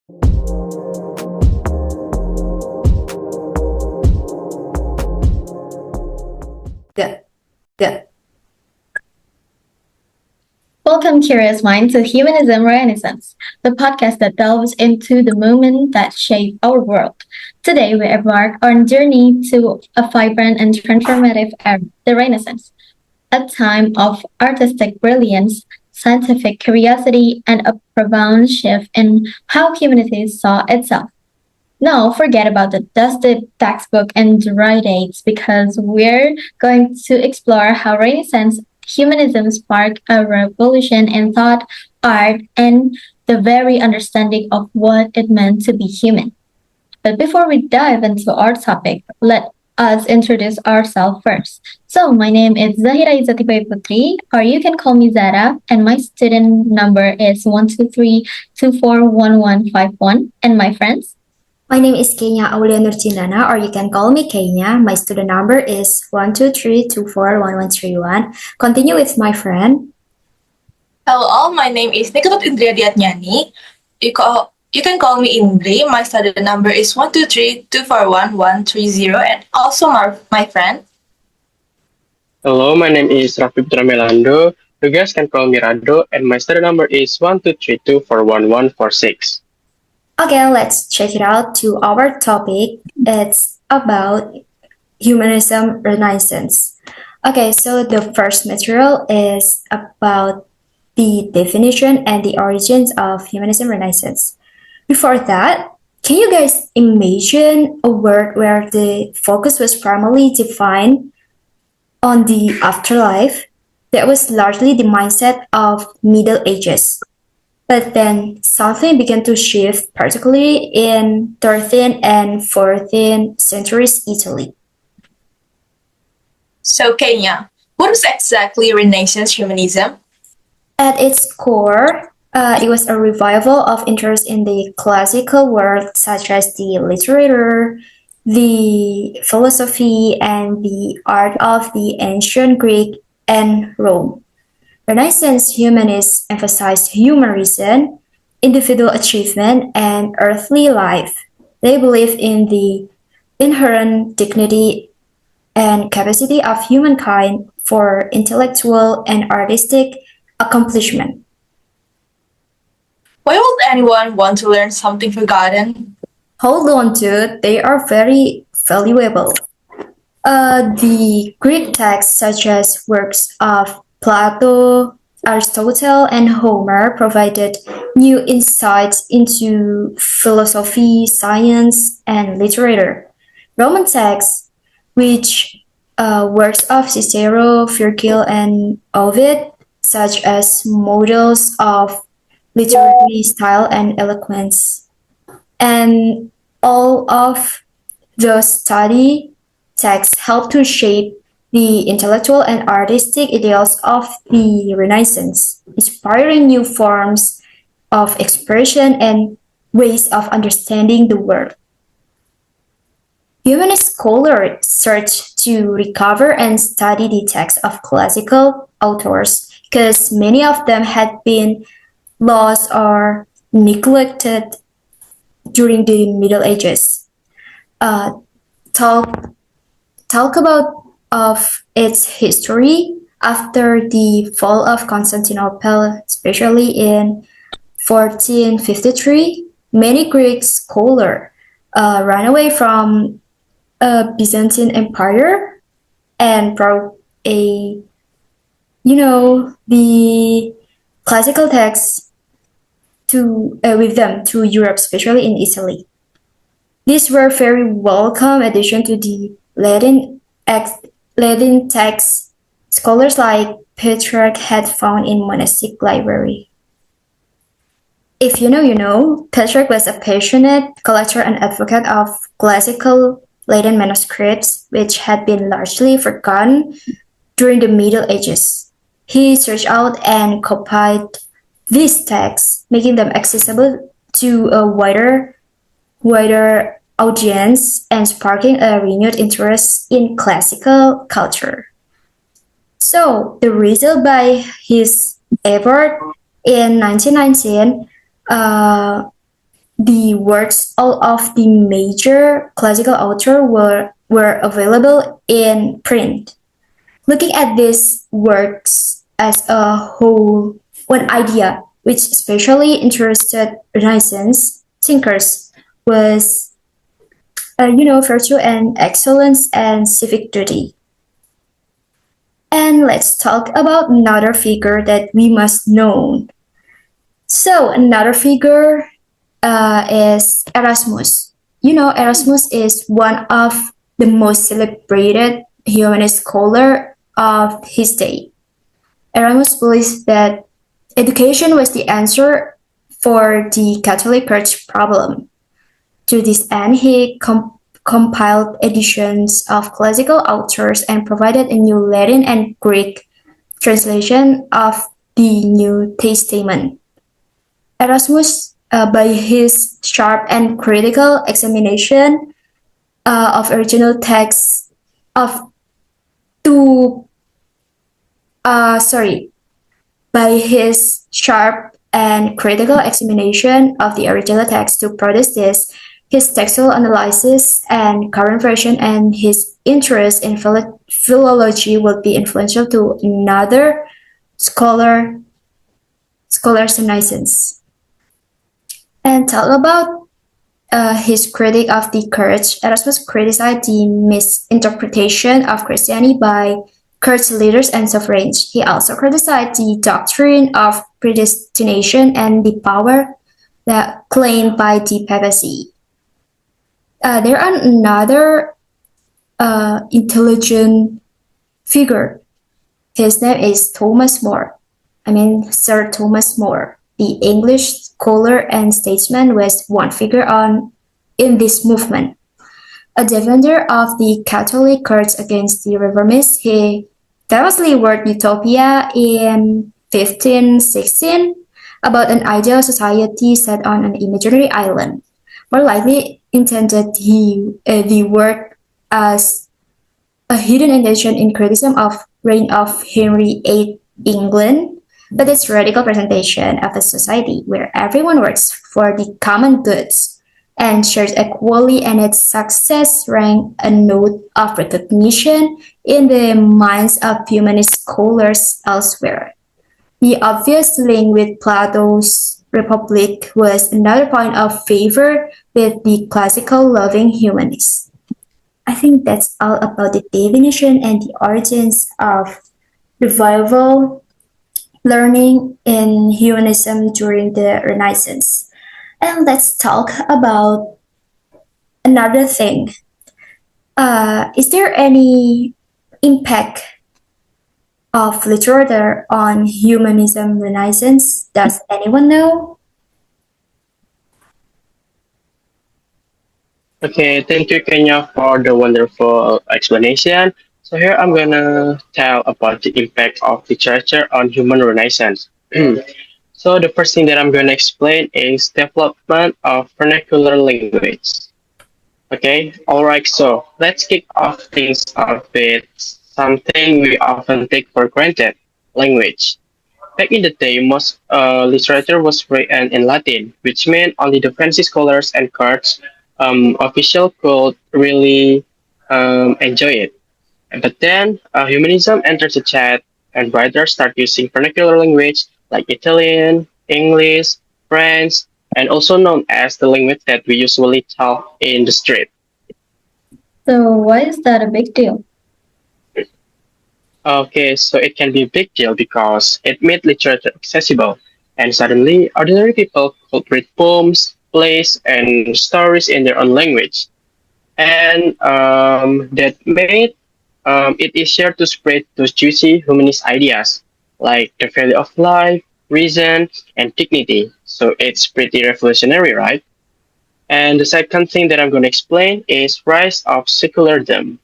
Good, good. Welcome, curious mind, to Humanism Renaissance, the podcast that delves into the movement that shaped our world. Today, we embark on a journey to a vibrant and transformative era, the Renaissance, a time of artistic brilliance, scientific curiosity, and a profound shift in how humanity saw itself. Now, forget about the dusted textbook and dry dates because we're going to explore how Renaissance humanism sparked a revolution in thought, art, and the very understanding of what it meant to be human. But before we dive into our topic, let us introduce ourselves first. So, my name is Zahirah Izzati Bayuputri, or you can call me Zara, and my student number is 123241151. And my friends? My name is Keinya Aulia Cindhana, or you can call me Keinya. My student number is 123241131. Continue with my friend. Hello all, my name is Ketut Indri Adhiadnyani. You can call me Indri. My student number is 123241130, and also my friend. Hello, my name is Rafly Putra Meilando. You guys can call me Rado, and my student number is 123241146. Okay, let's check it out to our topic. It's about humanism renaissance. Okay, so the first material is about the definition and the origins of humanism renaissance. Before that, can you guys imagine a world where the focus was primarily defined on the afterlife? That was largely the mindset of Middle Ages. But then something began to shift, particularly in 13th and 14th centuries Italy. So, Kenya, what is exactly Renaissance humanism? At its core, it was a revival of interest in the classical world, such as the literature, the philosophy, and the art of the ancient Greek and Rome. Renaissance humanists emphasized human reason, individual achievement, and earthly life. They believed in the inherent dignity and capacity of humankind for intellectual and artistic accomplishment. Why would anyone want to learn something forgotten? Hold on to, they are very valuable. The Greek texts, such as works of Plato, Aristotle, and Homer, provided new insights into philosophy, science, and literature. Roman texts, which works of Cicero, Virgil, and Ovid, such as models of literary style and eloquence. And all of those study texts help to shape the intellectual and artistic ideals of the Renaissance, inspiring new forms of expression and ways of understanding the world. Humanist scholars search to recover and study the texts of classical authors because many of them had been lost or neglected during the Middle Ages. Talk about of its history after the fall of Constantinople, especially in 1453. Many Greek scholars ran away from Byzantine Empire and brought the classical texts with them to Europe, especially in Italy. These were very welcome addition to the Latin texts scholars like Putra had found in monastic library. If you know, you know. Putra was a passionate collector and advocate of classical Latin manuscripts, which had been largely forgotten during the Middle Ages. He searched out and copied these texts, making them accessible to a wider audience and sparking a renewed interest in classical culture. So, the result by his effort in 1919, the works all of the major classical authors were available in print. Looking at these works as a whole, one idea which especially interested Renaissance thinkers was, virtue and excellence and civic duty. And let's talk about another figure that we must know. So another figure is Erasmus. Erasmus is one of the most celebrated humanist scholar of his day. Erasmus believes that education was the answer for the Catholic Church problem. To this end, he compiled editions of classical authors and provided a new Latin and Greek translation of the New Testament. Erasmus, by his sharp and critical examination of original texts of two, by his sharp and critical examination of the original text to produce this, his textual analysis and current version and his interest in philology will be influential to another scholars Renaissance. And talk about his critique of the Church. Erasmus criticized the misinterpretation of Christianity by Church leaders and sovereigns. He also criticized the doctrine of predestination and the power that claimed by the papacy. There are another intelligent figure. His name is Sir Thomas More. The English scholar and statesman was one figure in this movement. A defender of the Catholic Church against the Reformists, he famously wrote Utopia in 1516 about an ideal society set on an imaginary island. More likely intended the work as a hidden intention in criticism of reign of Henry VIII England, but its radical presentation of a society where everyone works for the common goods and shares equally, and its success rang a note of recognition in the minds of humanist scholars elsewhere. The obvious link with Plato's Republic was another point of favor with the classical loving humanists. I think that's all about the definition and the origins of revival learning in humanism during the Renaissance. And let's talk about another thing. Is there any impact of literature on humanism Renaissance? Does anyone know? Okay, thank you, Kenya, for the wonderful explanation. So here I'm gonna tell about the impact of literature on human renaissance. So the first thing that I'm gonna explain is development of vernacular language. Okay, alright, so let's kick off things off with something we often take for granted, language. Back in the day, most literature was written in Latin, which meant only the fancy scholars and courts official could really enjoy it. But then humanism enters the chat, and writers start using vernacular language like Italian, English, French, and also known as the language that we usually talk in the street. So why is that a big deal? Okay, so it can be a big deal because it made literature accessible, and suddenly ordinary people could read poems, plays, and stories in their own language. And that made it easier to spread those juicy humanist ideas like the value of life, reason, and dignity. So it's pretty revolutionary, right? And the second thing that I'm going to explain is rise of secularism.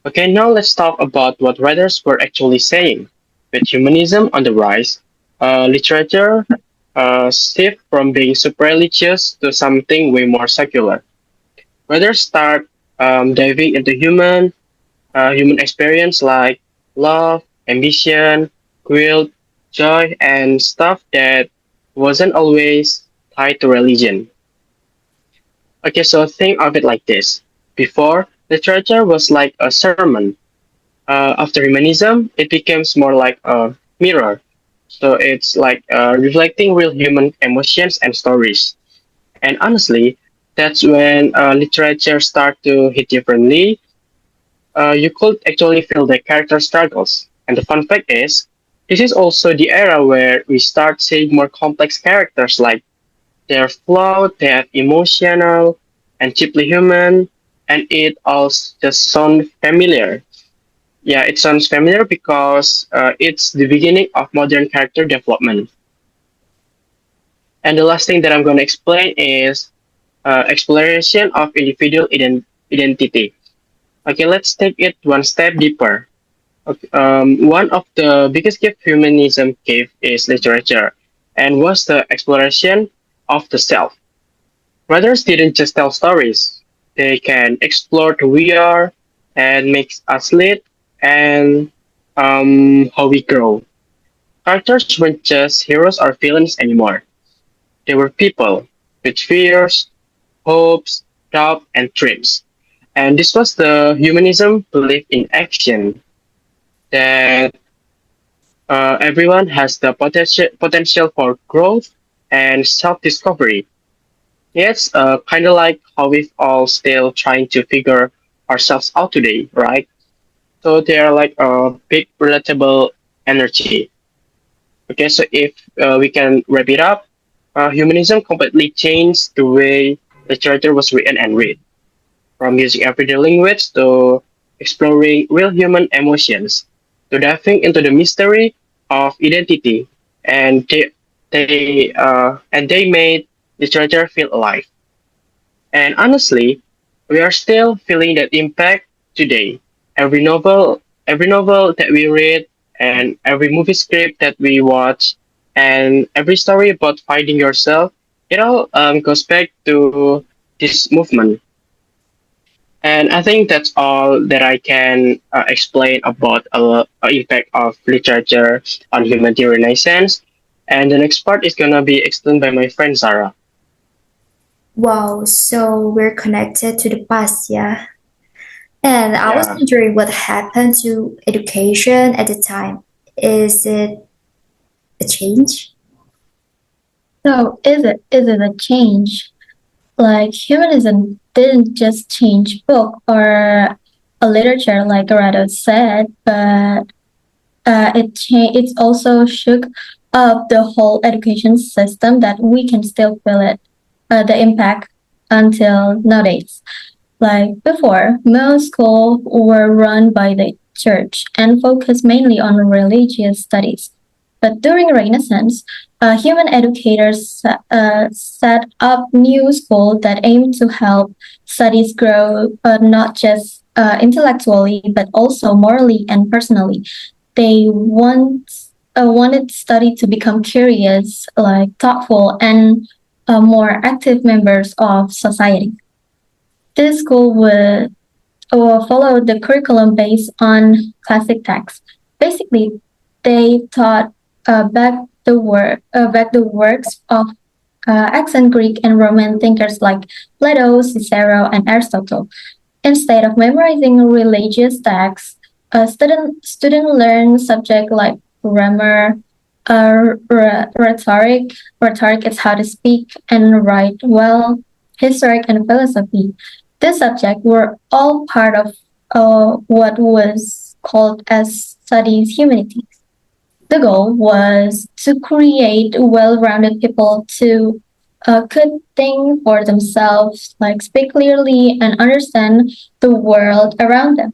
Okay, now let's talk about what writers were actually saying. With humanism on the rise, literature shift from being super religious to something way more secular. Writers start diving into human experience like love, ambition, guilt, joy, and stuff that wasn't always tied to religion. Okay, so think of it like this. Before, literature was like a sermon. After humanism, it becomes more like a mirror. So it's like reflecting real human emotions and stories. And honestly, that's when literature start to hit differently. You could actually feel the character struggles. And the fun fact is, this is also the era where we start seeing more complex characters like they're flawed, they're emotional, and deeply human, and it all just sounds familiar. Yeah, it sounds familiar because it's the beginning of modern character development. And the last thing that I'm going to explain is exploration of individual identity. Okay, let's take it one step deeper. Okay, one of the biggest gift humanism gave is literature, and was the exploration of the self. Writers didn't just tell stories; they can explore who we are and makes us lead and how we grow. Characters weren't just heroes or villains anymore. They were people with fears, hopes, doubt, and dreams. And this was the humanism belief in action that everyone has the potential for growth and self-discovery. It's kind of like how we've all still trying to figure ourselves out today, right? So they are like a big relatable energy. Okay, so if we can wrap it up, humanism completely changed the way literature was written and read, from using everyday language to exploring real human emotions, to diving into the mystery of identity, and they made literature feel alive. And honestly, we are still feeling that impact today. Every novel that we read, and every movie script that we watch, and every story about finding yourself, it all goes back to this movement. And I think that's all that I can explain about impact of literature on humanity renaissance. And the next part is gonna be explained by my friend Zara. Wow, so we're connected to the past, yeah. And I was Yeah. wondering what happened to education at the time. Is it a change? So is it a change? Like humanism didn't just change book or a literature, like Arado said, but it also shook up the whole education system that we can still feel it, the impact until nowadays. Like before, most schools were run by the church and focused mainly on religious studies. But during Renaissance, human educators set up new schools that aimed to help studies grow not just intellectually but also morally and personally. They wanted study to become curious, like thoughtful, and more active members of society. This school would follow the curriculum based on classic texts. Basically, they taught back the works of ancient Greek and Roman thinkers like Plato, Cicero, and Aristotle. Instead of memorizing religious texts, a student learn subject like grammar, rhetoric. Rhetoric is how to speak and write well, history and philosophy. These subjects were all part of what was called as studies humanities. The goal was to create well-rounded people to could think for themselves, like speak clearly and understand the world around them.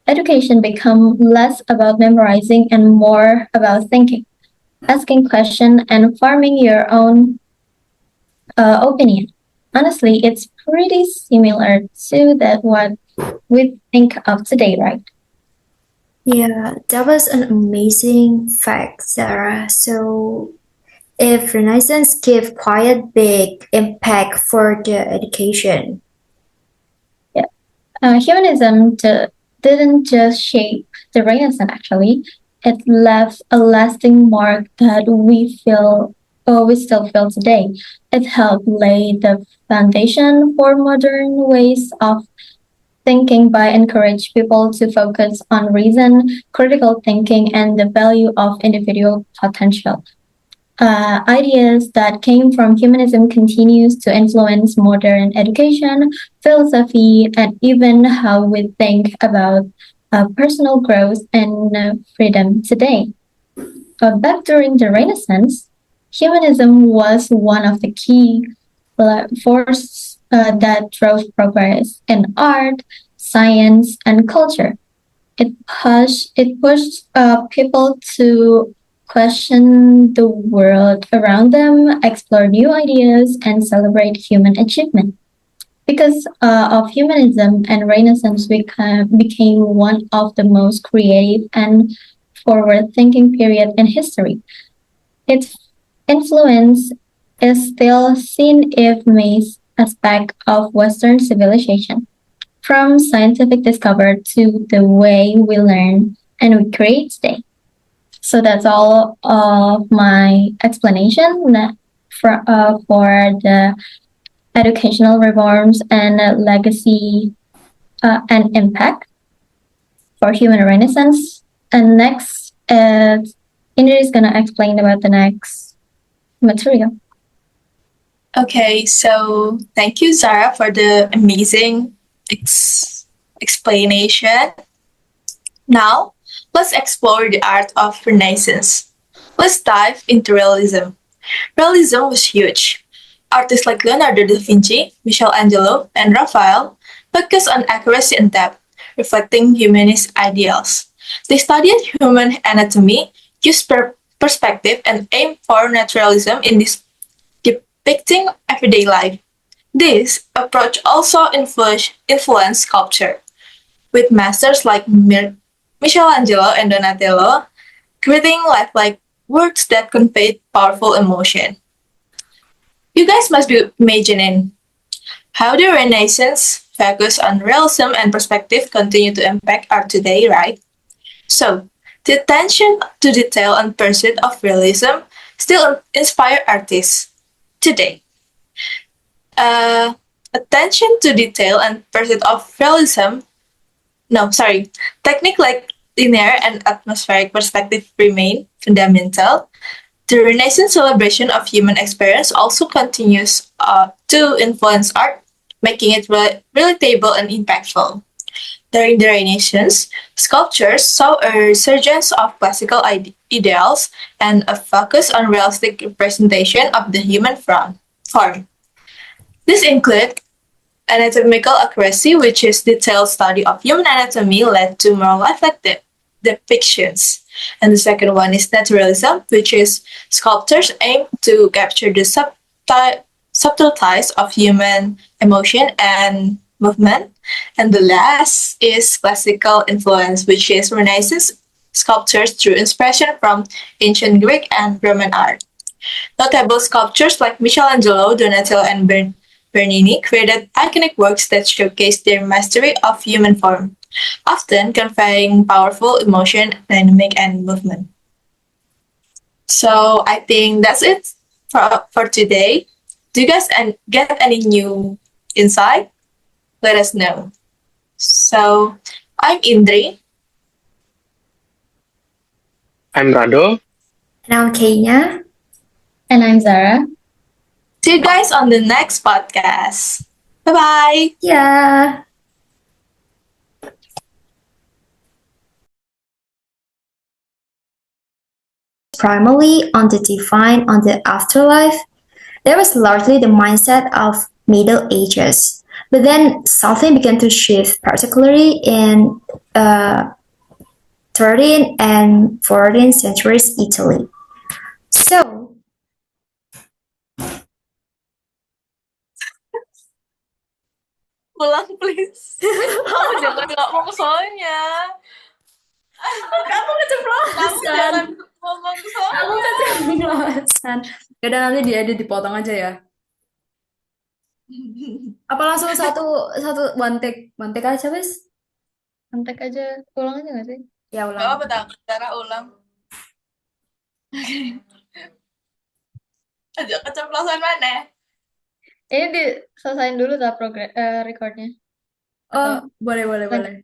Education become less about memorizing and more about thinking, asking questions, and forming your own opinion. Honestly, it's pretty similar to that what we think of today, right? Yeah, that was an amazing fact, Sarah. So, if Renaissance gave quite a big impact for the education, Yeah. Humanism didn't just shape the Renaissance, actually. It left a lasting mark that we feel. we still feel today. It helped lay the foundation for modern ways of thinking by encourage people to focus on reason, critical thinking, and the value of individual potential. Ideas that came from humanism continues to influence modern education, philosophy, and even how we think about personal growth and freedom today. Back during the Renaissance, humanism was one of the key forces that drove progress in art, science, and culture. It pushed people to question the world around them, explore new ideas, and celebrate human achievement. Because of humanism and Renaissance became one of the most creative and forward-thinking period in history. Its influence is still seen in many aspects of Western civilization, from scientific discovery to the way we learn and we create today. So that's all of my explanation for the educational reforms and legacy and impact for human renaissance. And next, Indri is going to explain about the next material. Okay, so thank you, Zara, for the amazing explanation. Now, let's explore the art of Renaissance. Let's dive into realism. Realism was huge. Artists like Leonardo da Vinci, Michelangelo, and Raphael focused on accuracy and depth, reflecting humanist ideals. They studied human anatomy, used perspective, and aimed for naturalism in this depicting everyday life. This approach also influenced sculpture, with masters like Michelangelo and Donatello creating lifelike works that conveyed powerful emotion. You guys must be imagining how the Renaissance focus on realism and perspective continue to impact art today, right? So, the attention to detail and pursuit of realism still inspire artists today. Attention to detail and pursuit of realism, no, sorry, technique like linear and atmospheric perspective remain fundamental. The Renaissance celebration of human experience also continues to influence art, making it relatable and impactful. During the Renaissance, sculptures saw a resurgence of classical ideals and a focus on realistic representation of the human form. This include anatomical accuracy, which is detailed study of human anatomy, led to more lifelike depictions. And the second one is naturalism, which is sculptors aim to capture the subtleties of human emotion and movement. And the last is classical influence, which is Renaissance sculptures drew inspiration from ancient Greek and Roman art. Notable sculptures like Michelangelo, Donatello, and Bernini created iconic works that showcase their mastery of human form, often conveying powerful emotion, dynamic, and movement. So I think that's it for today. Do you guys get any new insight? Let us know. So I'm Indri. I'm Rado. And I'm Keinya. And I'm Zahirah. See you guys on the next podcast. Bye-bye. Yeah. Primarily on the divine, on the afterlife, that was largely the mindset of Middle Ages. But then something began to shift, particularly in 13th and 14th centuries Italy. So, Pulang please. Kamu jangan ngomong soalnya. kamu keceplosan. Kamu jangan ngomong soalnya. Kamu keceplosan. Yaudah nanti diedit dipotong aja ya. Apa langsung satu one take aja wes? Kontak aja, ulang aja nggak sih? Ya Gak ulang. apa-apa, cara ulang. Aja keceplosan mana? Ini diselesain dulu tak recordnya. Oh, boleh, boleh, Lan- boleh.